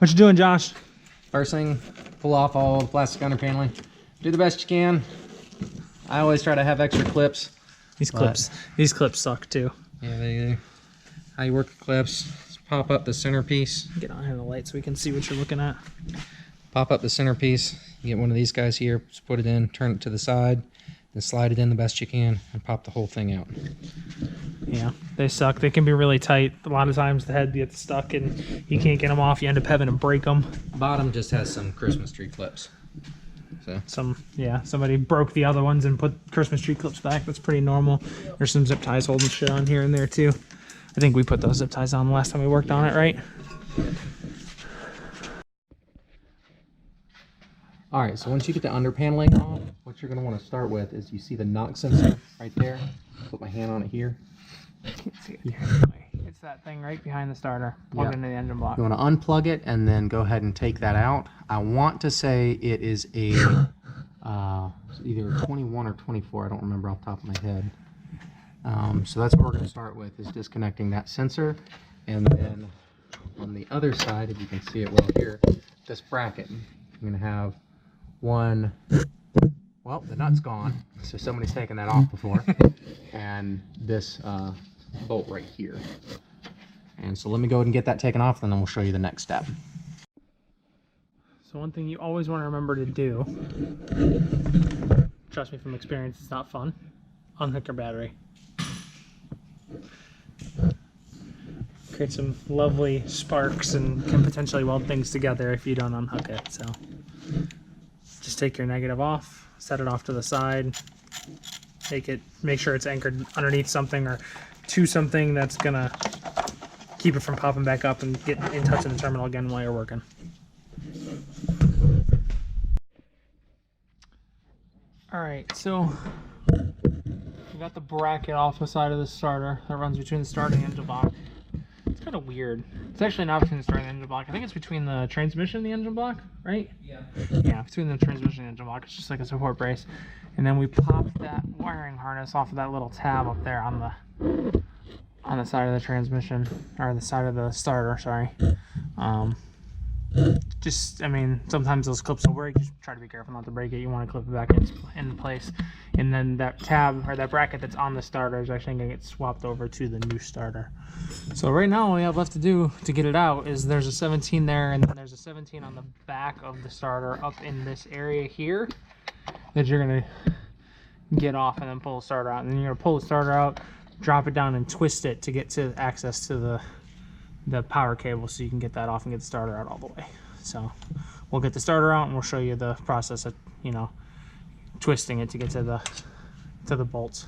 What you doing, Josh? First thing, pull off all the plastic under paneling. Do the best you can. I always try to have extra clips. These clips suck too. Yeah, they do. How you work the clips, just pop up the centerpiece. Get on here in the light so we can see what you're looking at. Pop up the centerpiece. You get one of these guys here, just put it in, turn it to the side, then slide it in the best you can, and pop the whole thing out. Yeah, they suck. They can be really tight. A lot of times the head gets stuck and you can't get them off. You end up having to break them. Bottom just has some Christmas tree clips. So Somebody broke the other ones and put Christmas tree clips back. That's pretty normal. There's some zip ties holding shit on here and there too. I think we put those zip ties on the last time we worked on it, right? all right, so once you get the under paneling off, what you're going to want to start with is you see the knock sensor right there. Put my hand on it here. It's that thing right behind the starter, plugged into the engine block. You want to unplug it and then go ahead and take that out. I want to say it is a either 21 or 24. I don't remember off the top of my head. So that's what we're going to start with, is disconnecting that sensor. And then on the other side, if you can see it well here, this bracket. You're going to have one, well, the nut's gone, so somebody's taken that off before, and this bolt right here. And so let me go ahead and get that taken off, and then we'll show you the next step. So one thing you always want to remember to do, trust me from experience, it's not fun, unhook your battery. Create some lovely sparks and can potentially weld things together if you don't unhook it. So just take your negative off, set it off to the side, make sure it's anchored underneath something or to something that's gonna keep it from popping back up, and get in touch with the terminal again while you're working. All right, so we got the bracket off the side of the starter that runs between the starter and the engine block. It's kind of weird. It's actually not between the starter and the engine block. I think it's between the transmission and the engine block, right? Yeah. Yeah, between the transmission and the engine block. It's just like a support brace. And then we popped that wiring harness off of that little tab up there on the side of the transmission, or the side of the starter, sorry. I mean, sometimes those clips will break. Just try to be careful not to break it. You want to clip it back in place. And then that tab, or that bracket that's on the starter, is actually going to get swapped over to the new starter. So right now all we have left to do to get it out is there's a 17 there, and then there's a 17 on the back of the starter up in this area here that you're going to get off and then pull the starter out. And then you're going to pull the starter out, drop it down, and twist it to get to access to the power cable, so you can get that off and get the starter out all the way. So we'll get the starter out and we'll show you the process of, twisting it to get to the bolts.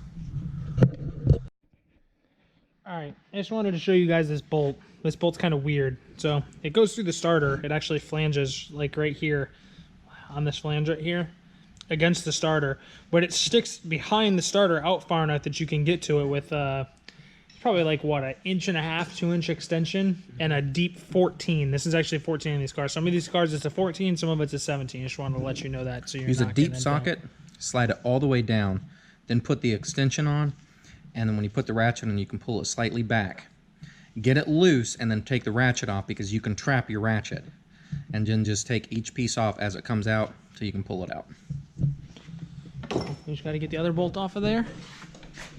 All right, I just wanted to show you guys this bolt. This bolt's kind of weird. So it goes through the starter. It actually flanges like right here on this flange right here against the starter, but it sticks behind the starter out far enough that you can get to it with probably like what, an 1.5 to 2 inch extension and a deep 14. This is actually 14 in these cars. Some of these cars it's a 14, some of it's a 17. Just wanted to let you know that, so you're Use a not deep socket, slide it all the way down, then put the extension on, and then when you put the ratchet on, you can pull it slightly back. Get it loose and then take the ratchet off, because you can trap your ratchet. And then just take each piece off as it comes out so you can pull it out. You just got to get the other bolt off of there.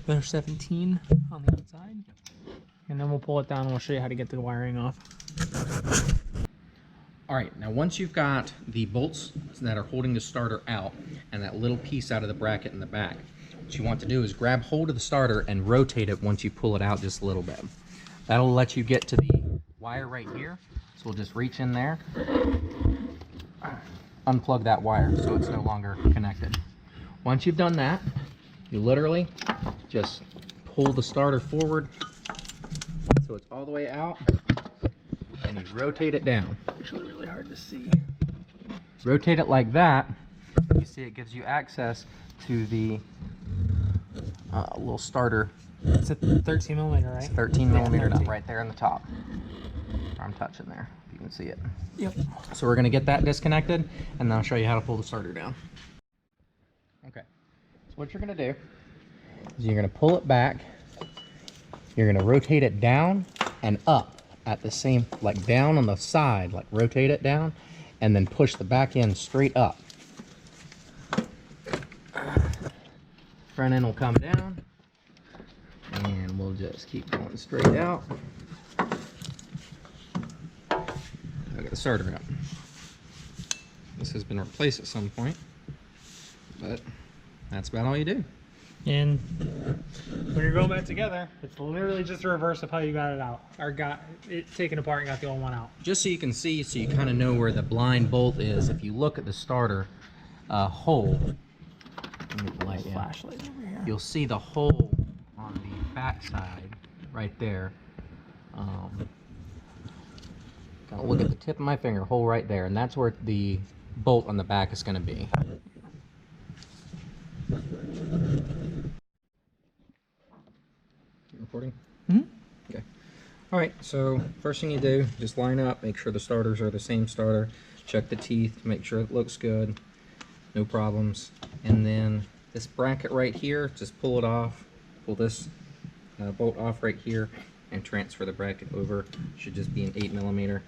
There's 17 on the outside. And then we'll pull it down and we'll show you how to get the wiring off. All right, now once you've got the bolts that are holding the starter out and that little piece out of the bracket in the back, what you want to do is grab hold of the starter and rotate it once you pull it out just a little bit. That'll let you get to the wire right here. So we'll just reach in there, unplug that wire so it's no longer connected. Once you've done that, you literally just pull the starter forward so it's all the way out, and you rotate it down. Actually really hard to see. Rotate it like that. You see it gives you access to the little starter. It's a 13 millimeter, right? It's a 13 millimeter nut right there in the top. I'm touching there, if you can see it. Yep. So we're going to get that disconnected, and then I'll show you how to pull the starter down. Okay, so what you're going to do is you're going to pull it back. You're going to rotate it down and up at the same, like down on the side, like rotate it down, and then push the back end straight up. Front end will come down, and we'll just keep going straight out. I'll get the starter out. This has been replaced at some point, but that's about all you do. And when you're going back together, it's literally just a reverse of how you got it out, or got it taken apart and got the old one out. Just so you can see, so you kind of know where the blind bolt is, if you look at the starter hole, let me get the light, yeah, Flashlight over here. you'll see the hole on the back side right there. Kind of look at the tip of my finger, hole right there, and that's where the bolt on the back is going to be. Recording? Mm-hmm. Okay. All right, so first thing you do, just line up, make sure the starters are the same starter, check the teeth, make sure it looks good, no problems. And then this bracket right here, just pull it off, pull this bolt off right here, and transfer the bracket over. Should just be an 8mm.